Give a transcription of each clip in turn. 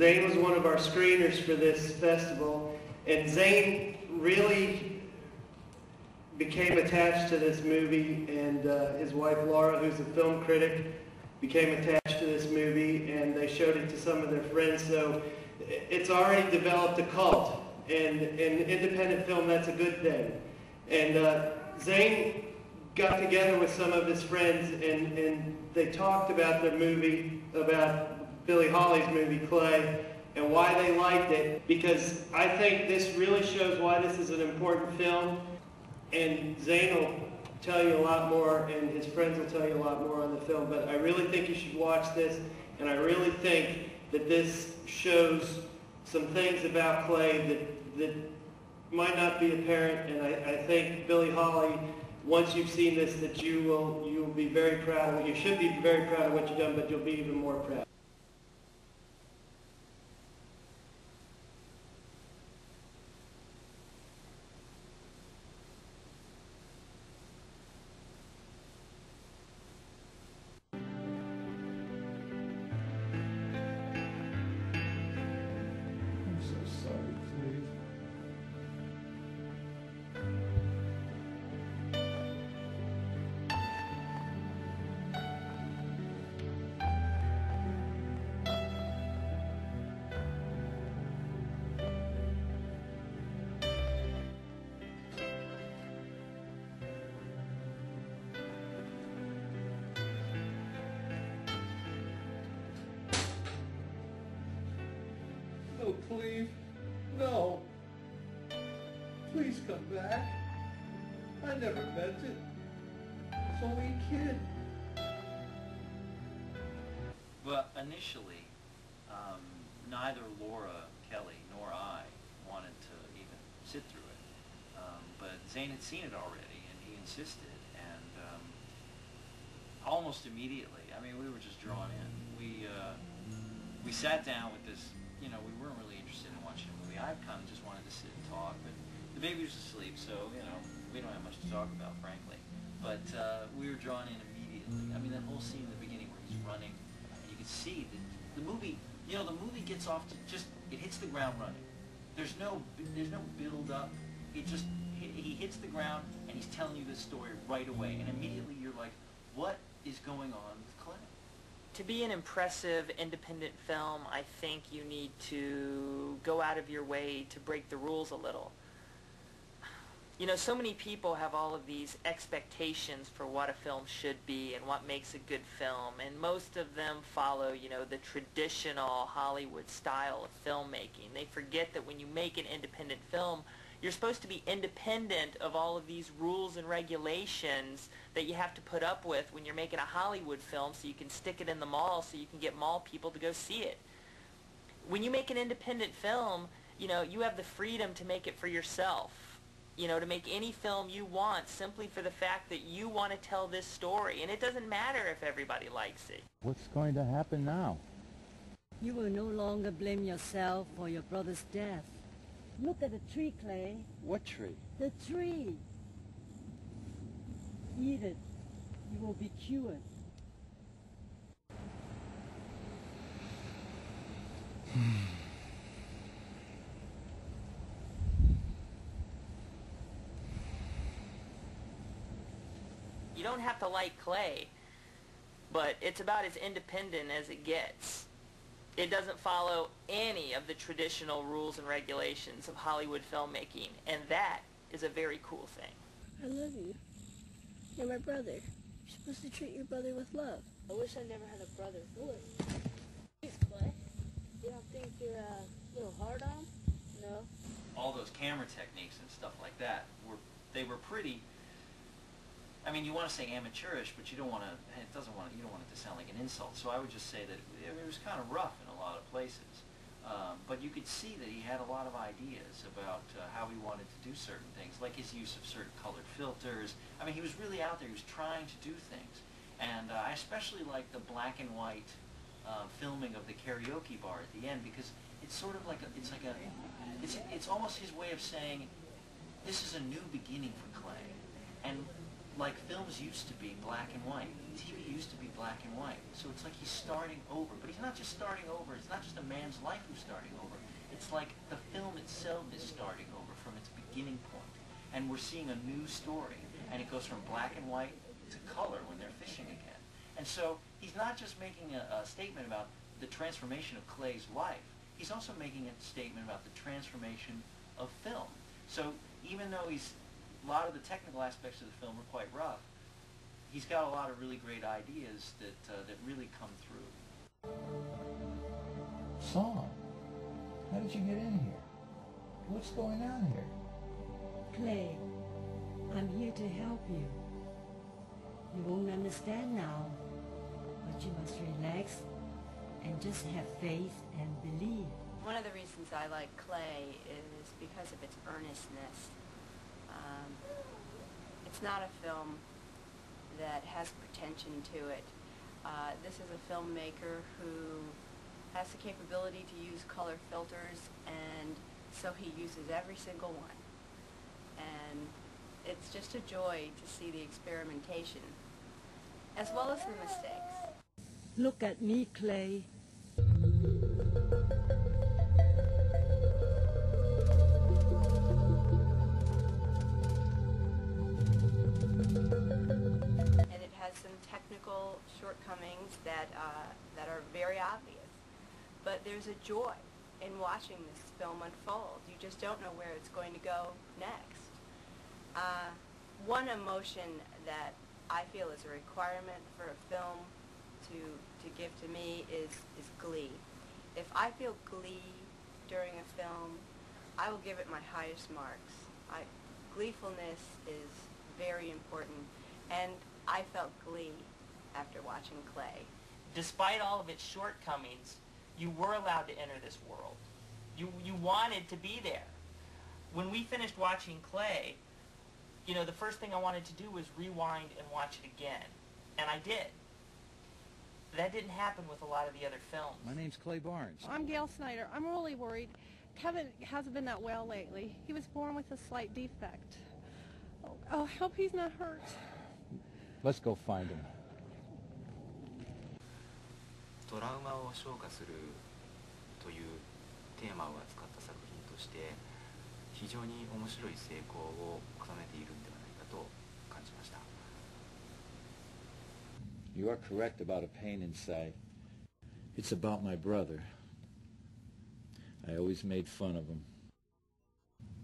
Zane was one of our screeners for this festival, and Zane really became attached to this movie, and his wife Laura, who's a film critic, became attached to this movie, and they showed it to some of their friends. So it's already developed a cult, and in independent film, that's a good thing. And Zane got together with some of his friends, and they talked about their movie, about Billy Holley's movie, Clay, and why they liked it, because I think this really shows why this is an important film, and Zane will tell you a lot more, and his friends will tell you a lot more on the film, but I really think you should watch this, and I really think that this shows some things about Clay that might not be apparent, and I think Billy Holley, once you've seen this, that you'll be very proud of it. You should be very proud of what you've done, but you'll be even more proud. No, please. No. Please come back. I never meant it. It's only a kid. Well, initially, neither Laura Kelly nor I wanted to even sit through it. But Zane had seen it already, and he insisted. And almost immediately, I mean, we were just drawn in. We sat down with this. You know, we weren't really interested in watching a movie. I kind of just wanted to sit and talk, but the baby was asleep, so, you know, we don't have much to talk about, frankly. But we were drawn in immediately. I mean, that whole scene in the beginning where he's running, and you can see that the movie, you know, the movie gets off to just, it hits the ground running. There's no build-up. It just, he hits the ground, and he's telling you this story right away, and immediately you're like, what is going on with Clay? To be an impressive independent film, I think you need to go out of your way to break the rules a little. You know, so many people have all of these expectations for what a film should be and what makes a good film, and most of them follow, you know, the traditional Hollywood style of filmmaking. They forget that when you make an independent film, you're supposed to be independent of all of these rules and regulations that you have to put up with when you're making a Hollywood film so you can stick it in the mall so you can get mall people to go see it. When you make an independent film, you know, you have the freedom to make it for yourself. You know, to make any film you want simply for the fact that you want to tell this story. And it doesn't matter if everybody likes it. What's going to happen now? You will no longer blame yourself for your brother's death. Look at the tree, Clay. What tree? The tree. Eat it. You will be cured. You don't have to like Clay, but it's about as independent as it gets. It doesn't follow any of the traditional rules and regulations of Hollywood filmmaking, and that is a very cool thing. I love you. You're my brother. You're supposed to treat your brother with love. I wish I never had a brother. Look. Please, Clay. You don't think you're a little hard on? No. All those camera techniques and stuff like that they were pretty. I mean, you want to say amateurish, but you don't want to. You don't want it to sound like an insult. So I would just say that it was kind of rough in a lot of places. But you could see that he had a lot of ideas about how he wanted to do certain things, like his use of certain colored filters. I mean, he was really out there. He was trying to do things. And I especially like the black and white filming of the karaoke bar at the end, because it's sort of like it's almost his way of saying, this is a new beginning for Clay. And like films used to be black and white. TV used to be black and white. So it's like he's starting over. But he's not just starting over. It's not just a man's life who's starting over. It's like the film itself is starting over from its beginning point. And we're seeing a new story. And it goes from black and white to color when they're fishing again. And so he's not just making a statement about the transformation of Clay's life. He's also making a statement about the transformation of film. So even though a lot of the technical aspects of the film are quite rough, he's got a lot of really great ideas that really come through. Song, how did you get in here? What's going on here? Clay, I'm here to help you. You won't understand now, but you must relax and just have faith and believe. One of the reasons I like Clay is because of its earnestness. It's not a film that has pretension to it. This is a filmmaker who has the capability to use color filters, and so he uses every single one. And it's just a joy to see the experimentation, as well as the mistakes. Look at me, Clay. And it has some technical shortcomings that are very obvious. But there's a joy in watching this film unfold. You just don't know where it's going to go next. One emotion that I feel is a requirement for a film to give to me is glee. If I feel glee during a film, I will give it my highest marks. Gleefulness is very important, and I felt glee after watching Clay. Despite all of its shortcomings, you were allowed to enter this world. You wanted to be there. When we finished watching Clay, you know, the first thing I wanted to do was rewind and watch it again. And I did. That didn't happen with a lot of the other films. My name's Clay Barnes. I'm Gail Snyder. I'm really worried. Kevin hasn't been that well lately. He was born with a slight defect. Oh, I hope he's not hurt. Let's go find him. トラウマを消化するというテーマを扱った作品として非常に面白い成功を収めているんではないかと感じました。 You are correct about a pain inside. It's about my brother. I always made fun of him.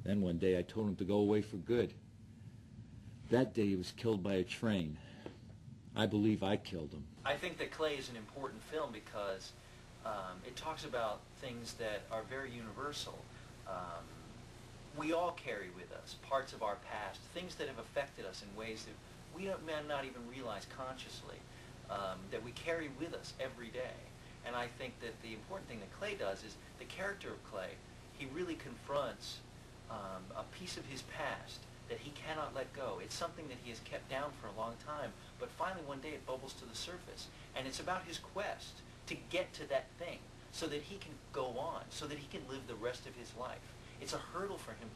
Then one day I told him to go away for good. That day he was killed by a train. I believe I killed him. I think that Clay is an important film because it talks about things that are very universal. We all carry with us parts of our past, things that have affected us in ways that we may not even realize consciously, that we carry with us every day. And I think that the important thing that Clay does is the character of Clay, he really confronts a piece of his past that he cannot let go. It's something that he has kept down for a long time, but finally one day it bubbles to the surface. And it's about his quest to get to that thing so that he can go on, so that he can live the rest of his life. It's a hurdle for him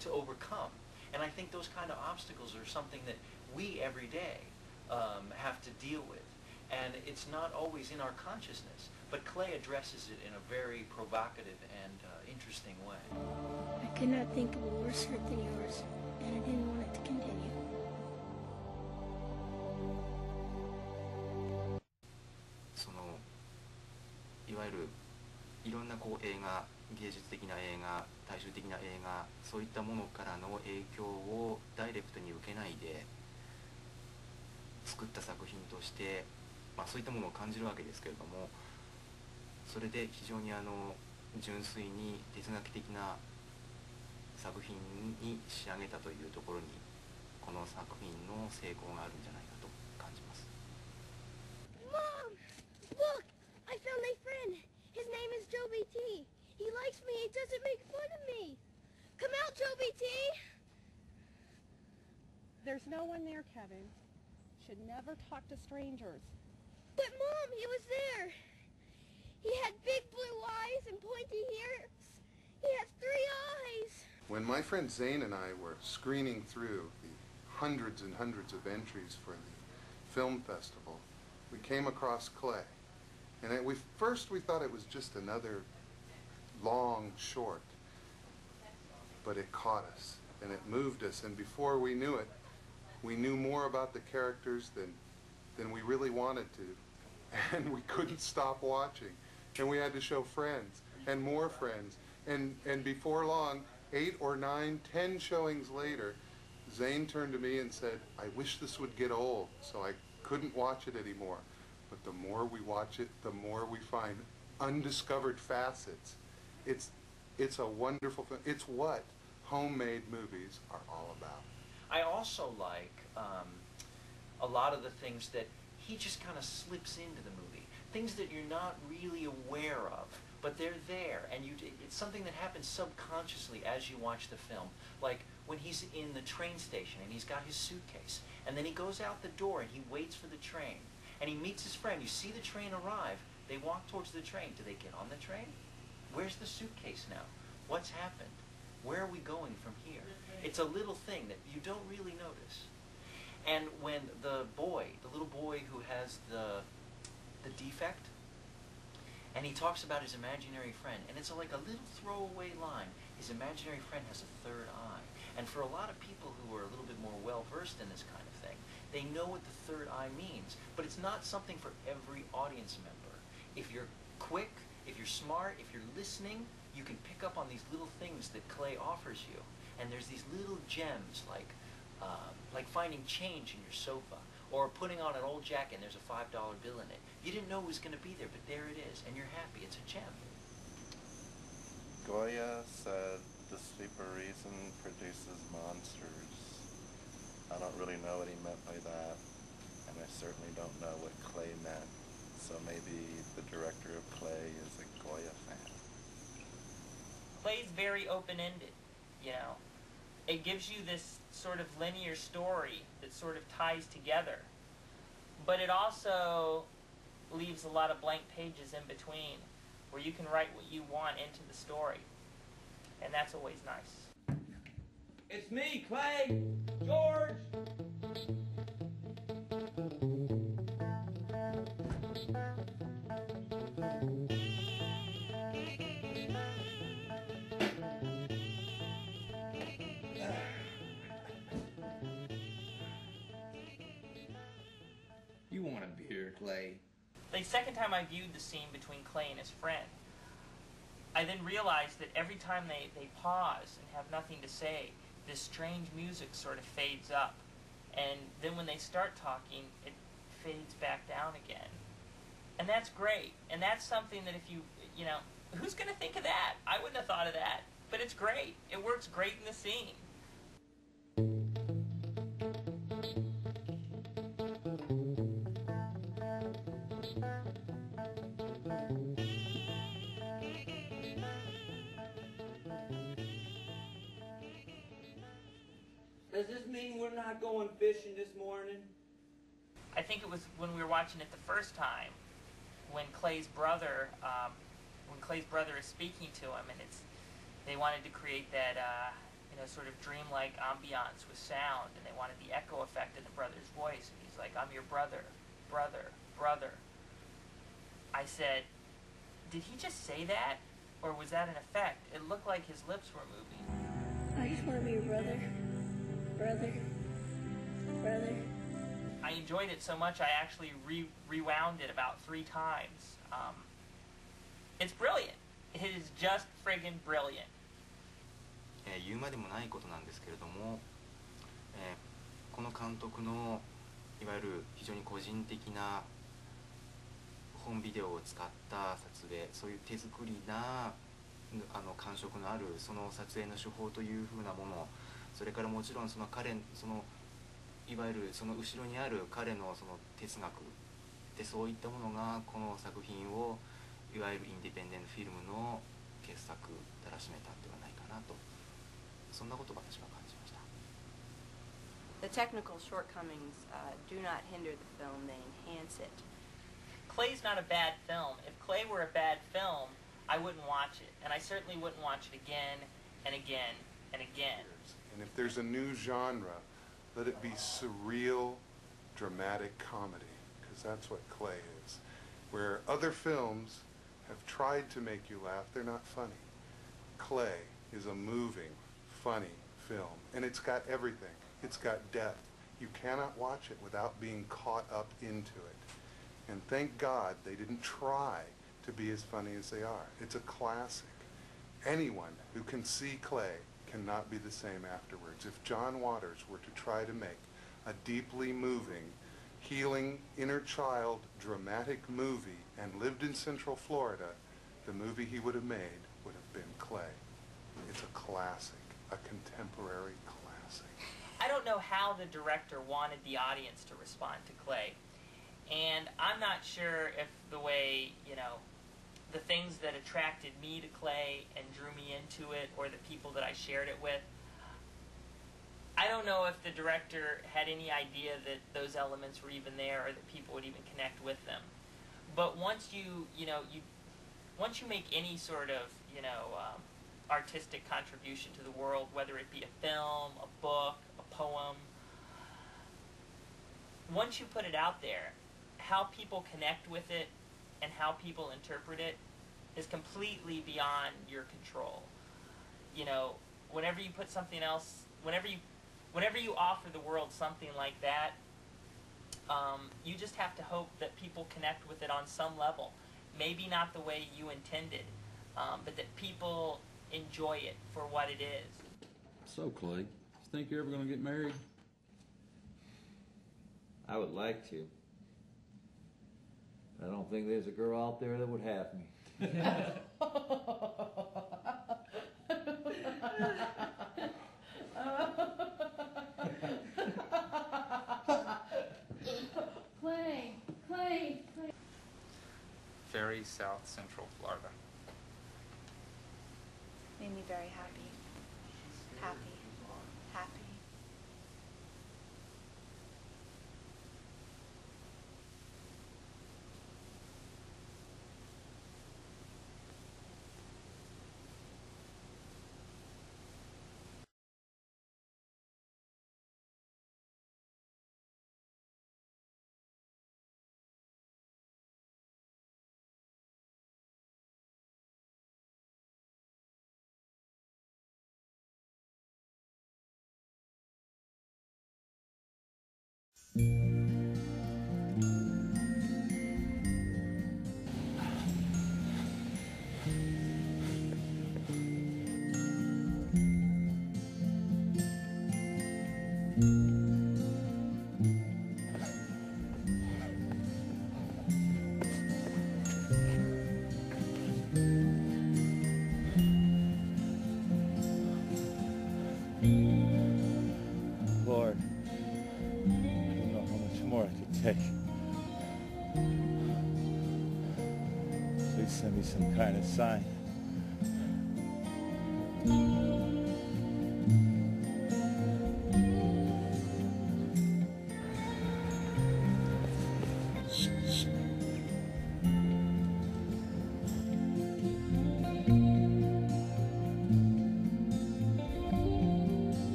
to overcome. And I think those kind of obstacles are something that we every day have to deal with. And it's not always in our consciousness, but Clay addresses it in a very provocative and interesting way. I could not think of a worse hurt than yours, and I didn't want it to continue. そのいわゆるいろんなこう映画、芸術的な映画、大衆的な映画、そういったものからの影響をダイレクトに受けないで作った作品として、そういったものを感じるわけですけれども、それで非常に純粋に哲学的な作品に仕上げたというところにこの作品の成功があるんじゃないかと感じます。 Mom! Look! I found my friend! His name is Joe BT. He likes me. He doesn't make fun of me. Come out, Joe BT! There's no one there, Kevin. Should never talk to strangers. But Mom, he was there. He had big blue eyes and pointy ears. He has 3 eyes. When my friend Zane and I were screening through the hundreds and hundreds of entries for the film festival, we came across Clay. And first we thought it was just another long short, but it caught us and it moved us, and before we knew it, we knew more about the characters than we really wanted to, and we couldn't stop watching, and we had to show friends and more friends, and before long, 8 or 9, 10 showings later, Zane turned to me and said, "I wish this would get old," so I couldn't watch it anymore. But the more we watch it, the more we find undiscovered facets. It's a wonderful thing. It's what homemade movies are all about. I also like a lot of the things that he just kind of slips into the movie. Things that you're not really aware of, but they're there, and it's something that happens subconsciously as you watch the film. Like when he's in the train station and he's got his suitcase, and then he goes out the door and he waits for the train, and he meets his friend. You see the train arrive. They walk towards the train. Do they get on the train? Where's the suitcase now? What's happened? Where are we going from here? It's a little thing that you don't really notice. And when the little boy who has the defect, and he talks about his imaginary friend, and it's like a little throwaway line. His imaginary friend has a third eye. And for a lot of people who are a little bit more well-versed in this kind of thing, they know what the third eye means, but it's not something for every audience member. If you're quick, if you're smart, if you're listening, you can pick up on these little things that Clay offers you. And there's these little gems, like finding change in your sofa, or putting on an old jacket and there's a $5 bill in it. You didn't know it was going to be there, but there it is, and you're happy. It's a gem. Goya said the sleeper reason produces monsters. I don't really know what he meant by that, and I certainly don't know what Clay meant. So maybe the director of Clay is a Goya fan. Clay's very open-ended, you know. It gives you this sort of linear story that sort of ties together. But it also leaves a lot of blank pages in between where you can write what you want into the story. And that's always nice. It's me, Clay! George! You want a beer, Clay? The second time I viewed the scene between Clay and his friend, I then realized that every time they pause and have nothing to say, this strange music sort of fades up. And then when they start talking, it fades back down again. And that's great. And that's something that if you know, who's going to think of that? I wouldn't have thought of that. But it's great. It works great in the scene. Does this mean we're not going fishing this morning? I think it was when we were watching it the first time, when Clay's brother is speaking to him, and they wanted to create that you know, sort of dreamlike ambiance with sound, and they wanted the echo effect in the brother's voice, and he's like, "I'm your brother, brother, brother." I said, did he just say that, or was that an effect? It looked like his lips were moving. I just want to be your brother. Brother. Brother. I enjoyed it so much I actually rewound it about 3 times. It's brilliant. It is just friggin' brilliant. 言うまでもないことなんですけれども、この監督のいわゆる非常に個人的な本ビデオを使った撮影、そういう手作りな感触のあるその撮影の手法というふうなもの、それからもちろんそのいわゆるその後ろにある彼のその哲学で、そういったものがこの作品をいわゆるインディペンデントフィルムの傑作たらしめたんではないかなと、そんなことを私は感じました。The technical shortcomings do not hinder the film, they enhance it. Clay's not a bad film. If Clay were a bad film, I wouldn't watch it. And I certainly wouldn't watch it again and again and again. And if there's a new genre Let it be surreal, dramatic comedy, because that's what Clay is. Where other films have tried to make you laugh, they're not funny. Clay is a moving, funny film, and it's got everything. It's got depth. You cannot watch it without being caught up into it. And thank God they didn't try to be as funny as they are. It's a classic. Anyone who can see Clay cannot be the same afterwards. If John Waters were to try to make a deeply moving, healing, inner child, dramatic movie and lived in Central Florida, the movie he would have made would have been Clay. It's a classic, a contemporary classic. I don't know how the director wanted the audience to respond to Clay. And I'm not sure if the way, the things that attracted me to Clay and drew me into it, or the people that I shared it with, I don't know if the director had any idea that those elements were even there, or that people would even connect with them. But once once you make any sort of, artistic contribution to the world, whether it be a film, a book, a poem, once you put it out there, how people connect with it and how people interpret it is completely beyond your control. Whenever you put something else, whenever you offer the world something like that, you just have to hope that people connect with it on some level. Maybe not the way you intended, but that people enjoy it for what it is. So, Clay, you think you're ever going to get married? I would like to. I don't think there's a girl out there that would have me. Clay. Very South Central Florida. Made me very happy. Happy. Lord, I don't know how much more I could take. Please send me some kind of sign.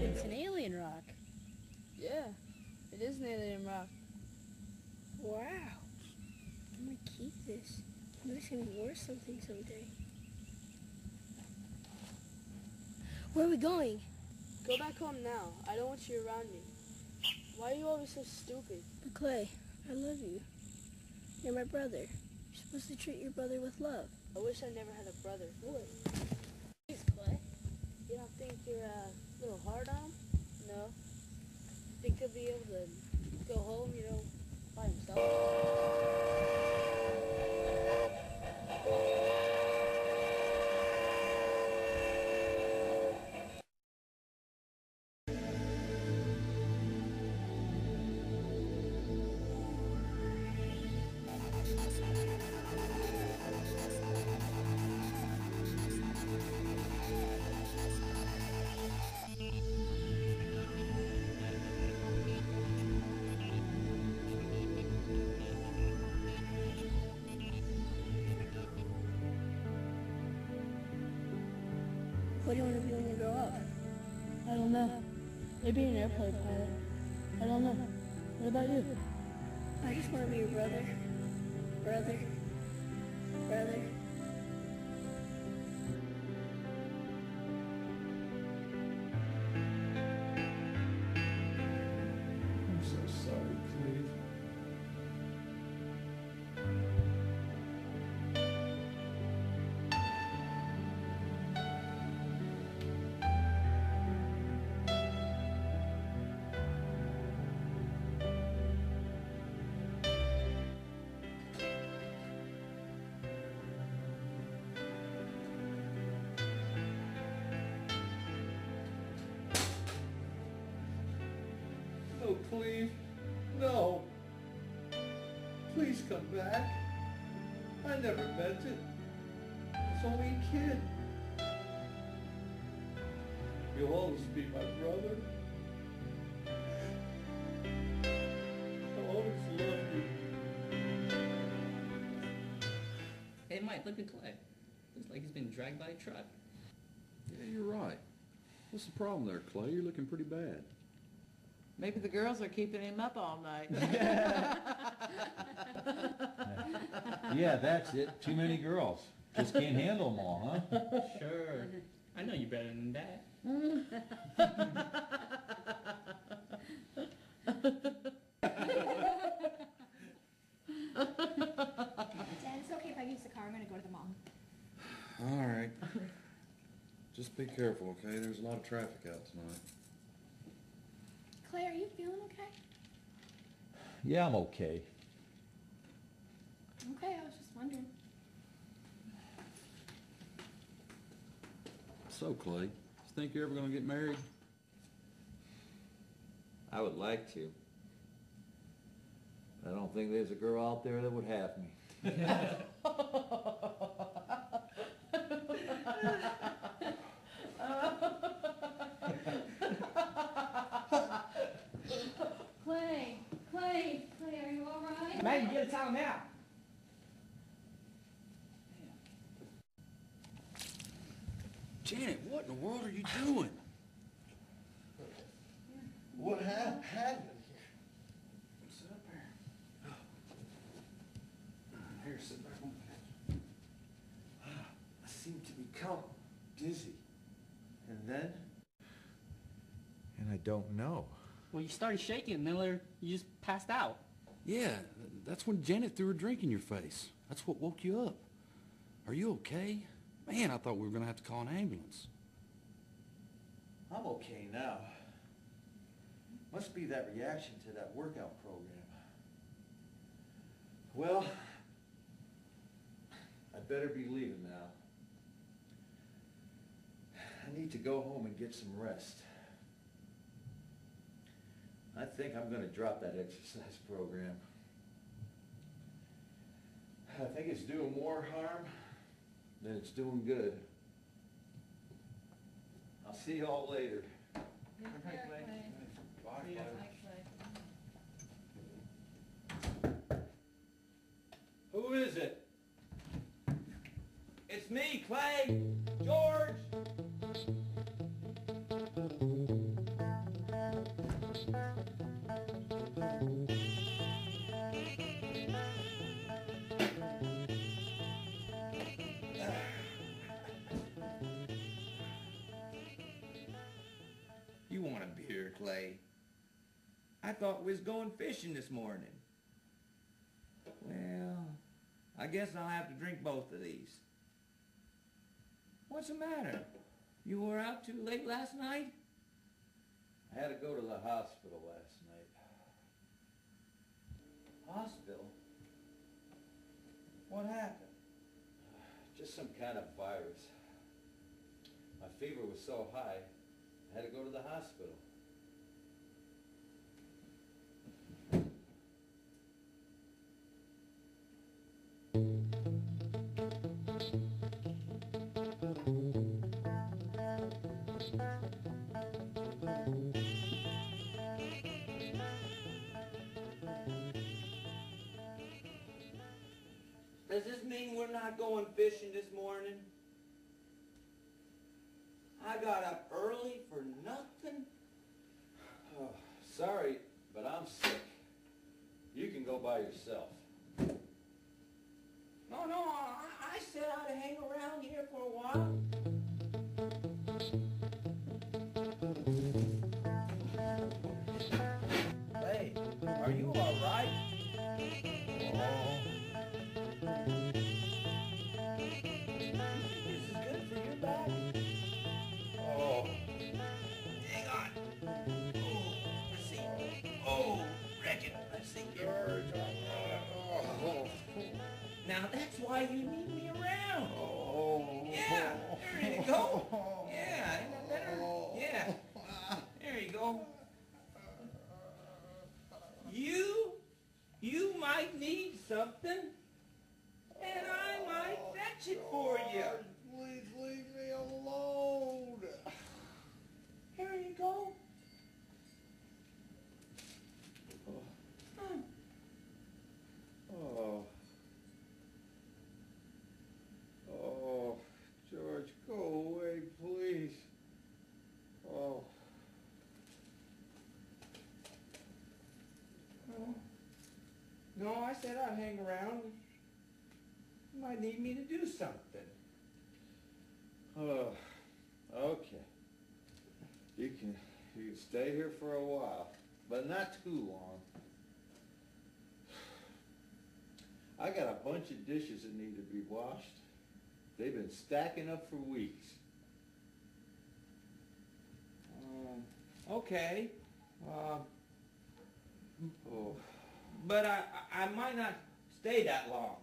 It's an alien rock. Yeah, it is an alien rock. Wow. I'm gonna keep this. Maybe it's gonna be worth something someday. Where are we going? Go back home now. I don't want you around me. Why are you always so stupid? But Clay, I love you. You're my brother. You're supposed to treat your brother with love. I wish I never had a brother. What? Please, Clay. You don't think you're a little hard on him? No. Think he'll be able to go home, by himself? What do you want to be when you grow up? I don't know. Maybe an airplane pilot. I don't know. What about you? I just want to be your brother. Brother. Brother. I'm so sorry, Cleve. No, Cleve. No. Please come back. I never meant it. It's only a kid. You'll always be my brother. I'll always love you. Hey Mike, look at Clay. Looks like he's been dragged by a truck. Yeah, you're right. What's the problem there, Clay? You're looking pretty bad. Maybe the girls are keeping him up all night. Yeah, that's it. Too many girls. Just can't handle them all, huh? Sure. I know you better than that. Dad, it's okay if I use the car. I'm going to go to the mall. All right. Just be careful, okay? There's a lot of traffic out tonight. Clay, are you feeling okay? Yeah, I'm okay. Okay, I was just wondering. So, Clay, you think you're ever going to get married? I would like to. I don't think there's a girl out there that would have me. Clay, are you all right? Maggie, get us out now. Janet, what in the world are you doing? What happened here? Sit up here. Here, sit back on the bench. I seemed to become dizzy. And then? And I don't know. Well, you started shaking and then later you just passed out. Yeah, that's when Janet threw her drink in your face. That's what woke you up. Are you okay? Man, I thought we were going to have to call an ambulance. I'm okay now. Must be that reaction to that workout program. Well, I'd better be leaving now. I need to go home and get some rest. I think I'm going to drop that exercise program. I think it's doing more harm than it's doing good. I'll see you all later. Bye, Clay. Who is it? It's me, Clay. George. You want a beer, Clay? I thought we was going fishing this morning. Well, I guess I'll have to drink both of these. What's the matter? You were out too late last night? I had to go to the hospital last night. Hospital? What happened? Just some kind of virus. My fever was so high, I had to go to the hospital. Does this mean we're not going fishing this morning? I got up early for nothing. Oh, sorry, but I'm sick. You can go by yourself. No, I said I'd hang around here for a while. Hey, are you all right? This is good for your back. Oh. Hang on. Oh, let's see. Oh, reckon. Let's see. Oh. Now that's why you need me around. Oh. Yeah, there you go. Yeah, isn't that better? Yeah. There you go. You might need something, and I might fetch it for you. Please leave me alone. Here you go. Oh. Oh, George, go away, please. Oh. No, I said I'd hang around. You might need me to do something. Oh, okay. You can stay here for a while, but not too long. I got a bunch of dishes that need to be washed. They've been stacking up for weeks. Okay. Oh. But I might not stay that long.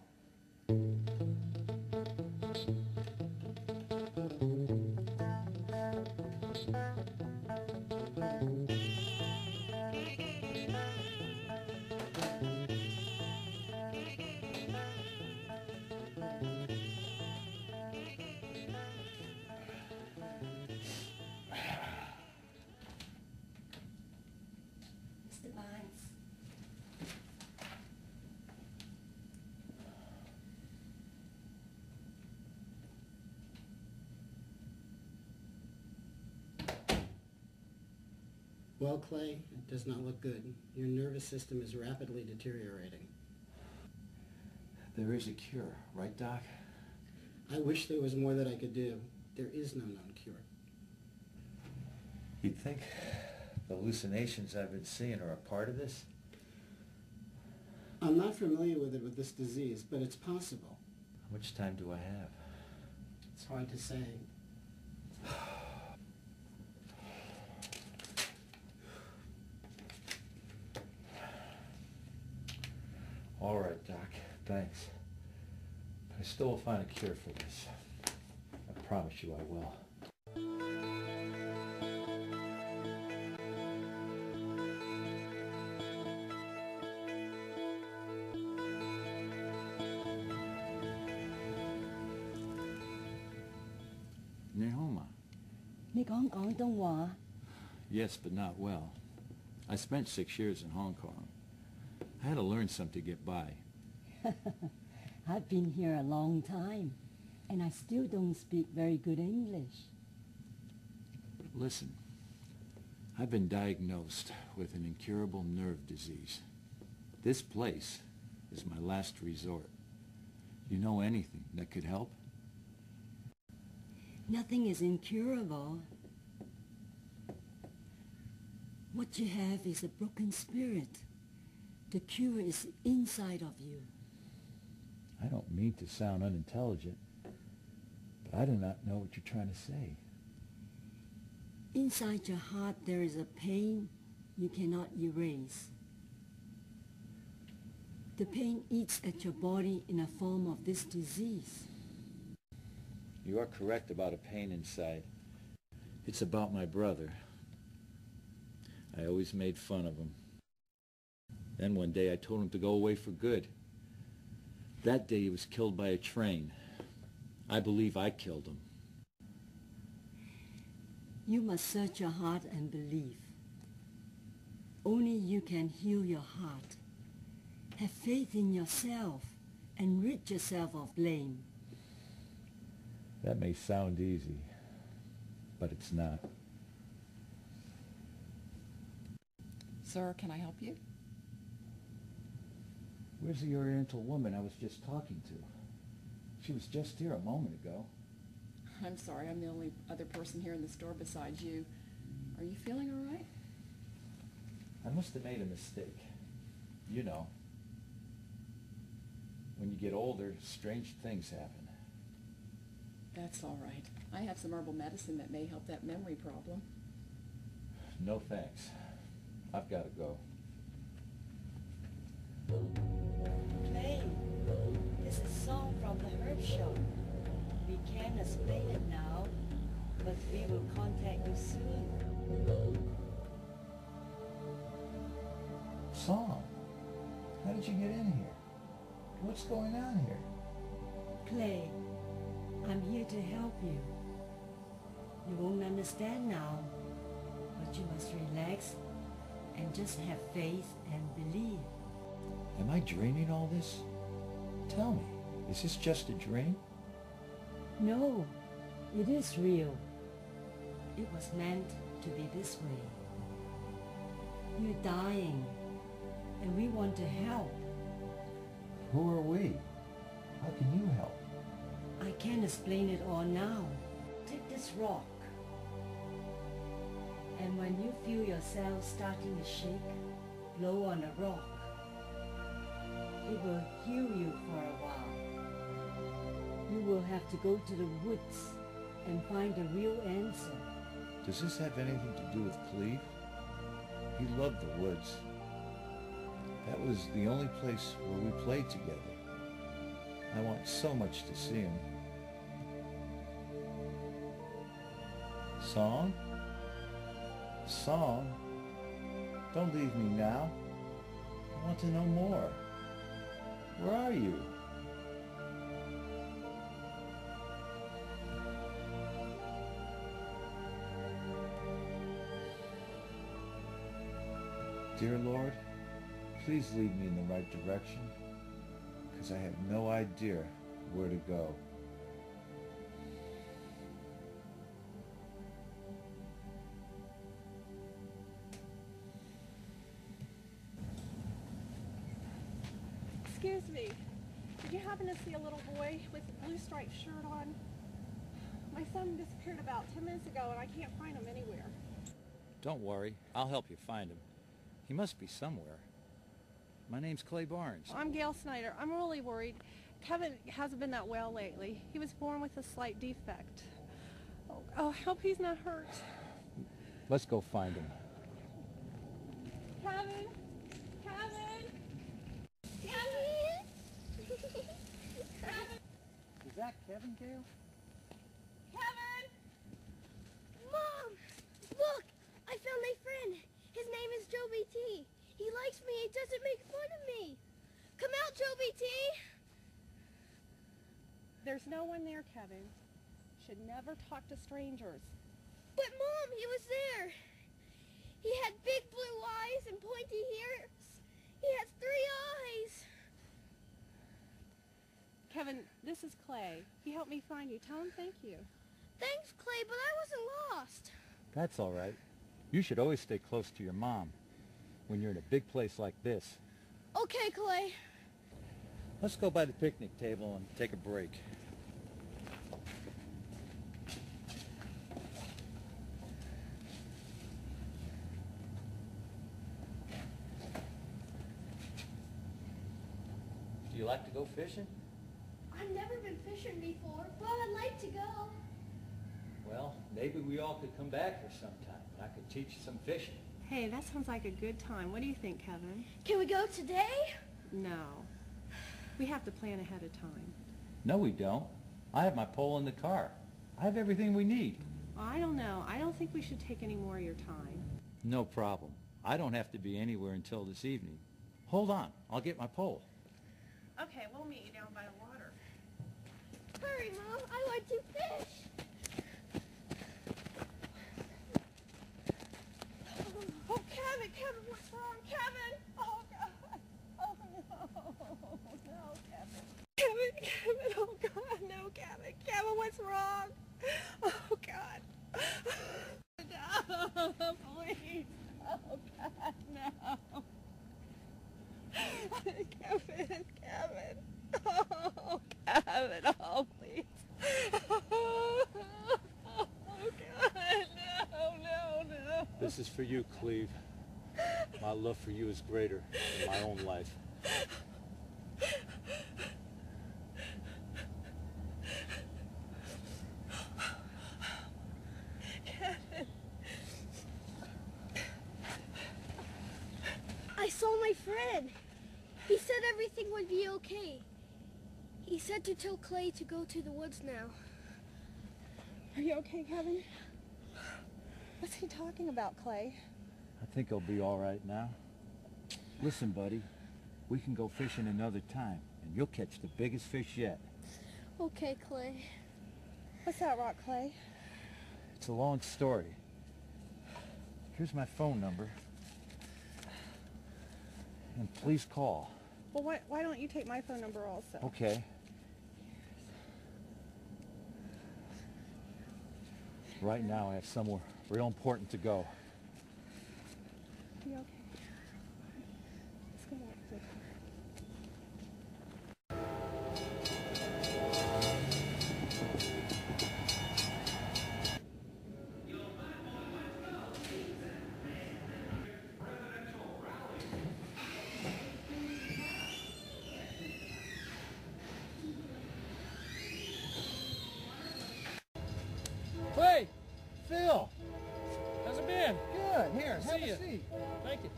Mr. Barnes. Well, Clay, it does not look good. Your nervous system is rapidly deteriorating. There is a cure, right, Doc? I wish there was more that I could do. There is no known cure. You'd think the hallucinations I've been seeing are a part of this? I'm not familiar with this disease, but it's possible. How much time do I have? It's hard to say. All right, Doc. Thanks. I still will find a cure for this. I promise you I will. Nihoma. 你講廣東話 Yes, but not well. I spent 6 years in Hong Kong. I had to learn some to get by. I've been here a long time, and I still don't speak very good English. Listen, I've been diagnosed with an incurable nerve disease. This place is my last resort. You know anything that could help? Nothing is incurable. What you have is a broken spirit. The cure is inside of you. I don't mean to sound unintelligent, but I do not know what you're trying to say. Inside your heart there is a pain you cannot erase. The pain eats at your body in a form of this disease. You are correct about a pain inside. It's about my brother. I always made fun of him. Then one day I told him to go away for good. That day he was killed by a train. I believe I killed him. You must search your heart and believe. Only you can heal your heart. Have faith in yourself and rid yourself of blame. That may sound easy, but it's not. Sir, can I help you? Where's the Oriental woman I was just talking to? She was just here a moment ago. I'm sorry, I'm the only other person here in the store besides you. Are you feeling all right? I must have made a mistake. You know, when you get older, strange things happen. That's all right. I have some herbal medicine that may help that memory problem. No thanks. I've got to go. Clay, this is a song from the herb shop. We can't explain it now, but we will contact you soon. Song? How did you get in here? What's going on here? Clay, I'm here to help you. You won't understand now, but you must relax and just have faith and believe. Am I dreaming all this? Tell me, is this just a dream? No, it is real. It was meant to be this way. You're dying, and we want to help. Who are we? How can you help? I can't explain it all now. Take this rock. And when you feel yourself starting to shake, blow on the rock. It will heal you for a while. You will have to go to the woods and find the real answer. Does this have anything to do with Cleve? He loved the woods. That was the only place where we played together. I want so much to see him. Song? Song? Don't leave me now. I want to know more. Where are you? Dear Lord, please lead me in the right direction, because I have no idea where to go. Excuse me. Did you happen to see a little boy with a blue striped shirt on? My son disappeared about 10 minutes ago and I can't find him anywhere. Don't worry, I'll help you find him. He must be somewhere. My name's Clay Barnes. I'm Gail Snyder. I'm really worried. Kevin hasn't been that well lately. He was born with a slight defect. Oh, I hope he's not hurt. Let's go find him. Kevin! Kevin! Is that Kevin, Gail? Kevin! Mom! Look! I found my friend. His name is Joe BT. He likes me. He doesn't make fun of me. Come out, Joe BT! There's no one there, Kevin. Should never talk to strangers. But Mom, he was there. He had big blue eyes and pointy ears. He has 3 eyes. Kevin, this is Clay. He helped me find you. Tell him thank you. Thanks, Clay, but I wasn't lost. That's all right. You should always stay close to your mom when you're in a big place like this. Okay, Clay. Let's go by the picnic table and take a break. Do you like to go fishing? I've never been fishing before, but I'd like to go. Well, maybe we all could come back here sometime, and I could teach you some fishing. Hey, that sounds like a good time. What do you think, Kevin? Can we go today? No. We have to plan ahead of time. No, we don't. I have my pole in the car. I have everything we need. I don't know. I don't think we should take any more of your time. No problem. I don't have to be anywhere until this evening. Hold on. I'll get my pole. Okay, we'll meet you down by the water. Hurry, Mom. I want to fish. Oh, Kevin, Kevin, what's wrong? Kevin! Oh, God. Oh, no. No, Kevin. Kevin, oh, God, no, Kevin. Kevin, what's wrong? Oh, God. Kevin, oh, please. Oh, God, no. This is for you, Cleve. My love for you is greater than my own life. Kevin. I saw my friend. He said everything would be okay. He said to tell Clay to go to the woods now. Are you okay, Kevin? What's he talking about, Clay? I think he'll be all right now. Listen, buddy, we can go fishing another time, and you'll catch the biggest fish yet. Okay, Clay. What's that rock, Clay? It's a long story. Here's my phone number. And please call. Well, why don't you take my phone number also? Okay. Right now, I have somewhere real important to go. Are you okay? Let's go back to the car. Clay! Phil! How's it been? Good. Here, have See a ya. seat. Thank you.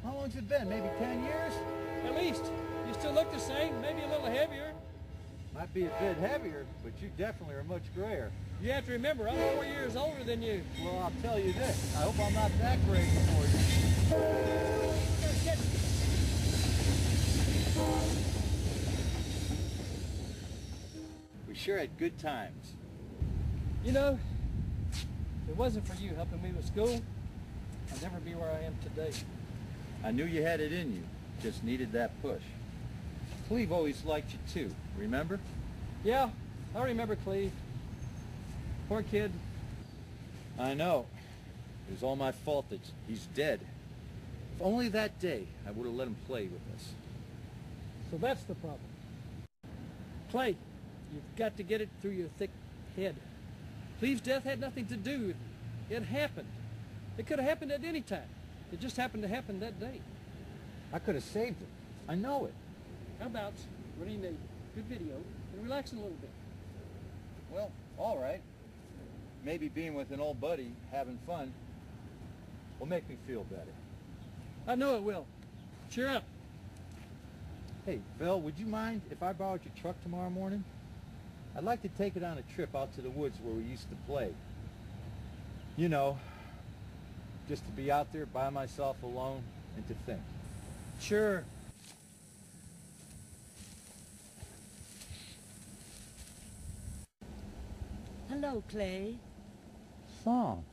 How long's it been? Maybe 10 years? At least. You still look the same, maybe a little heavier. Might be a bit heavier, but you definitely are much grayer. You have to remember, I'm 4 years older than you. Well, I'll tell you this. I hope I'm not that crazy for you. We sure had good times. You know, if it wasn't for you helping me with school, I'd never be where I am today. I knew you had it in you. Just needed that push. Cleve always liked you too, remember? Yeah, I remember Cleve. Poor kid. I know. It was all my fault that he's dead. If only that day I would have let him play with us. So that's the problem. Clay, you've got to get it through your thick head. Cleve's death had nothing to do with it. It happened. It could have happened at any time. It just happened to happen that day. I could have saved him. I know it. How about running a good video and relaxing a little bit? Well, all right. Maybe being with an old buddy, having fun, will make me feel better. I know it will. Cheer up. Hey, Phil, would you mind if I borrowed your truck tomorrow morning? I'd like to take it on a trip out to the woods where we used to play. You know, just to be out there by myself alone and to think. Sure. Hello, Clay. Song.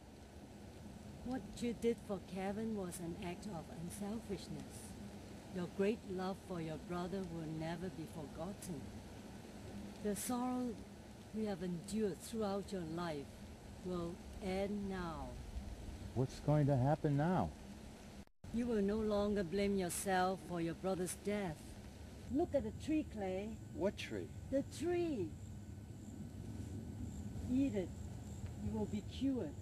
What you did for Kevin was an act of unselfishness. Your great love for your brother will never be forgotten. The sorrow we have endured throughout your life will end now. What's going to happen now? You will no longer blame yourself for your brother's death. Look at the tree, Clay. What tree? The tree. Eat it. You will be cured.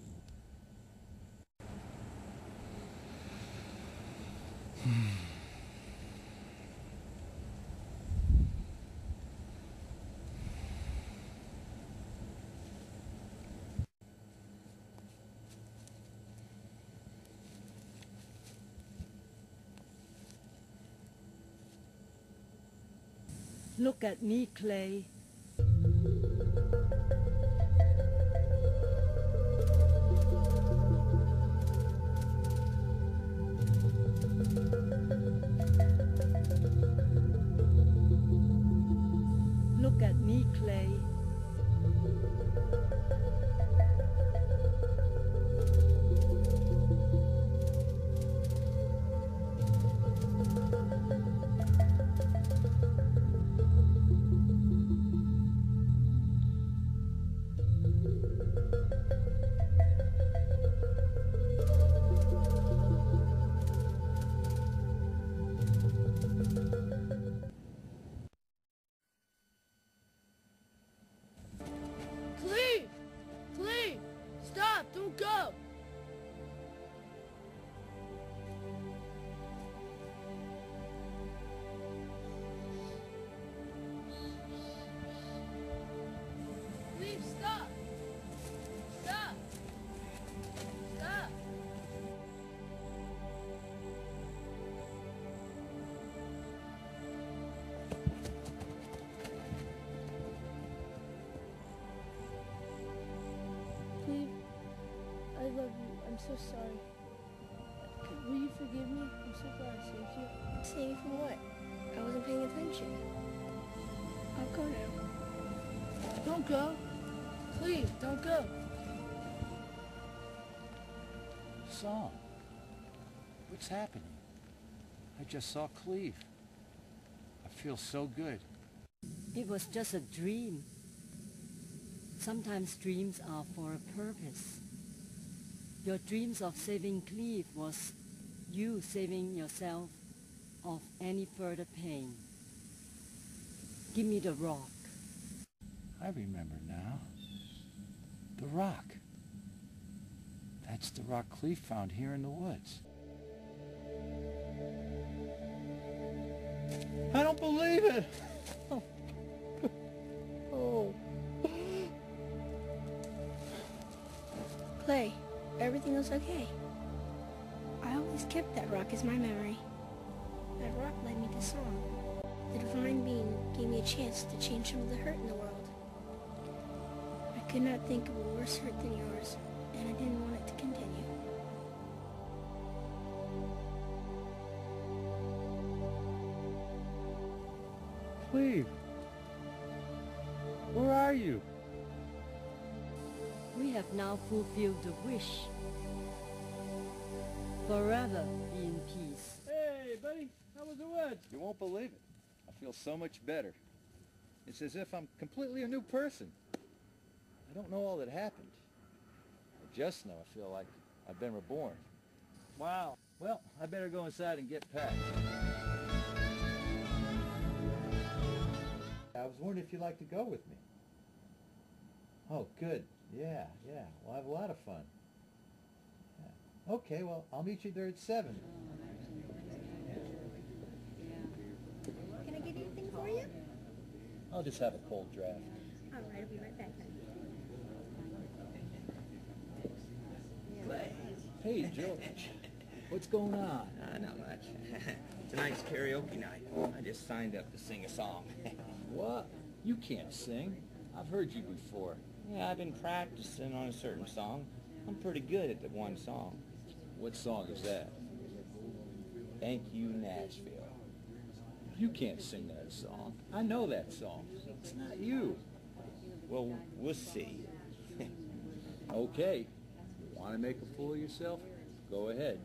Look at me, Clay. Look at me, Clay. I'm so sorry. Will you forgive me? I'm so glad I saved you. Save you from what? I wasn't paying attention. I'll go now. Don't go. Please, don't go. Song, what's happening? I just saw Cleve. I feel so good. It was just a dream. Sometimes dreams are for a purpose. Your dreams of saving Cleve was you saving yourself of any further pain. Give me the rock. I remember now. The rock. That's the rock Cleve found here in the woods. I don't believe it! Oh. Clay, everything was okay. I always kept that rock as my memory. That rock led me to song. The divine being gave me a chance to change some of the hurt in the world. I could not think of a worse hurt than yours, and I didn't want it to continue. Cleve, where are you? We have now fulfilled the wish. Forever be in peace. Hey, buddy, how was the woods? You won't believe it. I feel so much better. It's as if I'm completely a new person. I don't know all that happened. I just know I feel like I've been reborn. Wow. Well, I better go inside and get packed. I was wondering if you'd like to go with me. Oh, good. Yeah. We'll have a lot of fun. Yeah. Okay, well, I'll meet you there at 7. Can I get anything for you? I'll just have a cold draft. All right, I'll be right back then. Hey, George. What's going on? Not much. Tonight's karaoke night. I just signed up to sing a song. What? You can't sing. I've heard you before. Yeah, I've been practicing on a certain song. I'm pretty good at the one song. What song is that? Thank You, Nashville. You can't sing that song. I know that song. It's not you. Well, we'll see. Okay. Want to make a fool of yourself? Go ahead.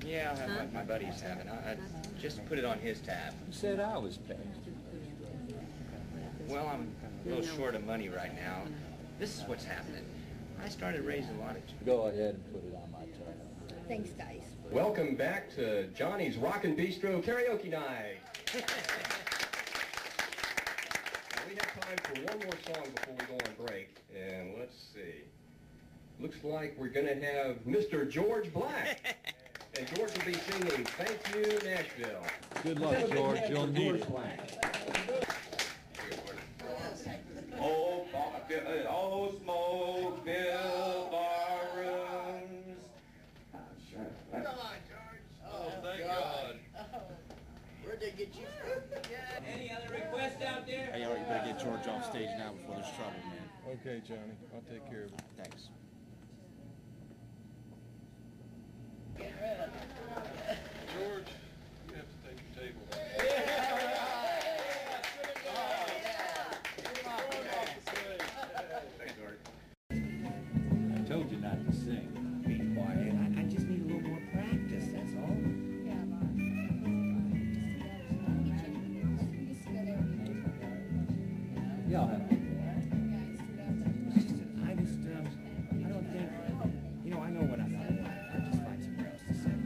Yeah, I'll have what my buddy's having. I just put it on his tab. You said I was paying. Well, I'm a little short of money right now. This is what's happening. I started raising a lot of... Go ahead and put it on my tab. Thanks, guys. Welcome back to Johnny's Rockin' Bistro Karaoke Night. We have time for one more song before we go on break. And let's see. Looks like we're going to have Mr. George Black. And George will be singing Thank You, Nashville. Good luck, George. You'll need it. Oh, smoke fill barrooms. Come on, George. Oh, thank God. Where'd they get you from? Any other requests out there? Hey, all right, you better get George off stage now before there's trouble, man. Okay, Johnny. I'll take care of it. Thanks. George, you have to take your table. Thanks, George. I told you not to sing. Be quiet. I just need a little more practice, that's all. Yeah, I'll have it. I don't think, I know what I'm not like. I'll just find somewhere else to sing.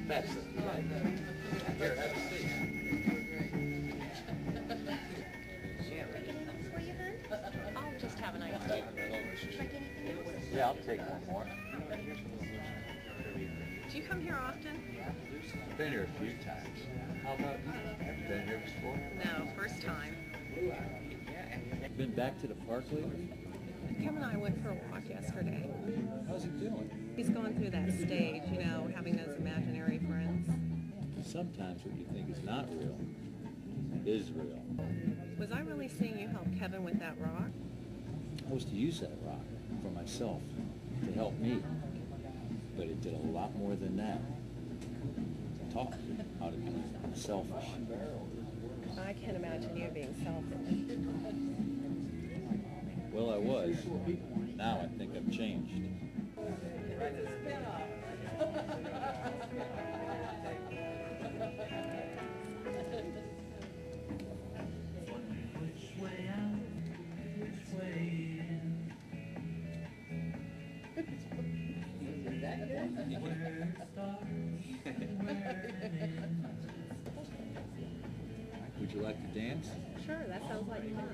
That's it. Here, have a seat. I'll just have an ice tea. Yeah, I'll take one more. Do you come here often? I've been here a few times. How about you? Have you been here before? No, first time. Been back to the park lately? Kevin and I went for a walk yesterday. How's he doing? He's going through that stage, you know, having those imaginary friends. Sometimes what you think is not real is real. Was I really seeing you help Kevin with that rock? I was to use that rock for myself, to help me. But it did a lot more than that. It taught me how to be selfish. I can't imagine you being selfish. Well, I was. Now I think I've changed. Would you like to dance? Sure, that sounds like fun.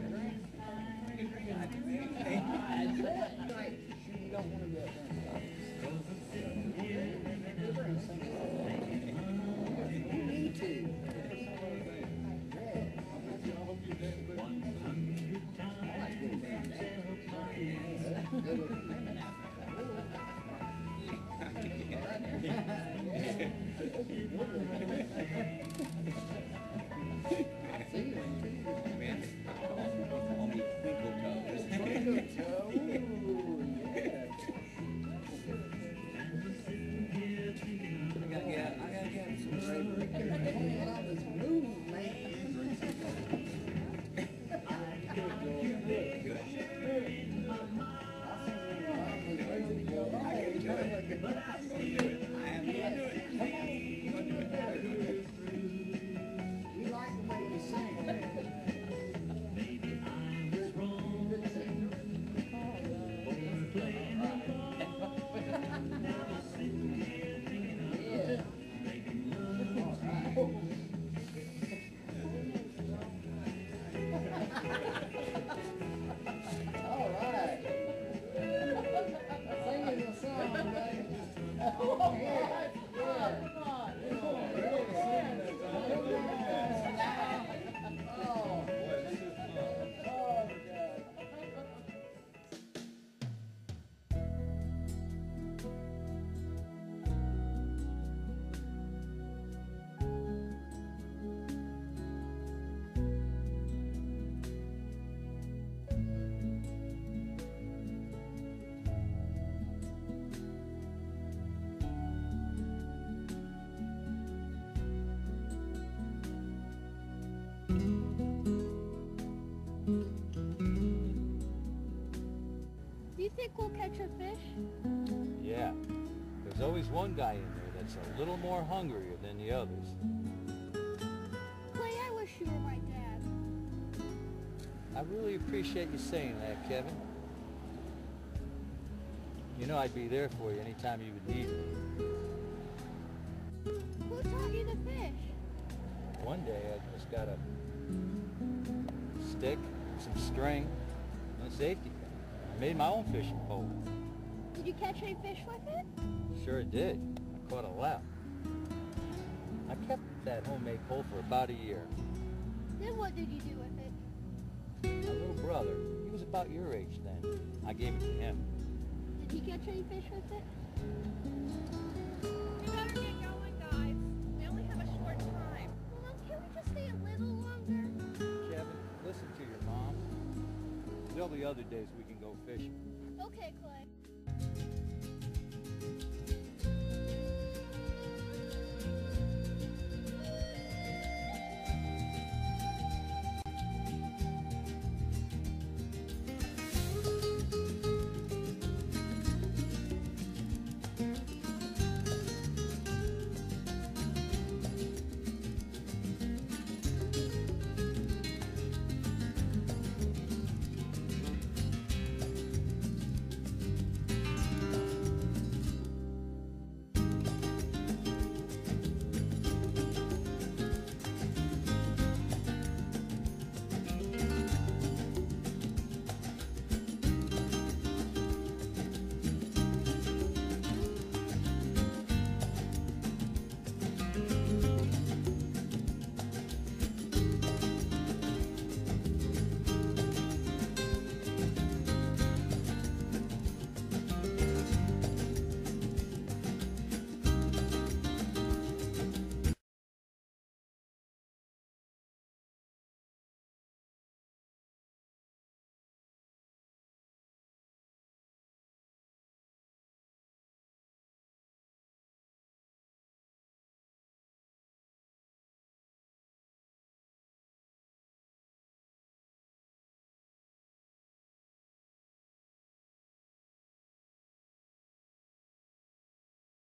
Do you think we'll catch a fish? Yeah. There's always one guy in there that's a little more hungrier than the others. Clay, I wish you were my dad. I really appreciate you saying that, Kevin. You know I'd be there for you anytime you would need me. Who taught you to fish? One day I just got a stick, some string, and a safety pin. I made my own fishing pole. Did you catch any fish with it? Sure did. I caught a lot. I kept that homemade pole for about a year. Then what did you do with it? My little brother, he was about your age then. I gave it to him. Did he catch any fish with it? We better get going, guys. We only have a short time. Mom, can't we just stay a little longer? Kevin, listen to your mom. There'll be other days we can go fishing. Okay, Clay.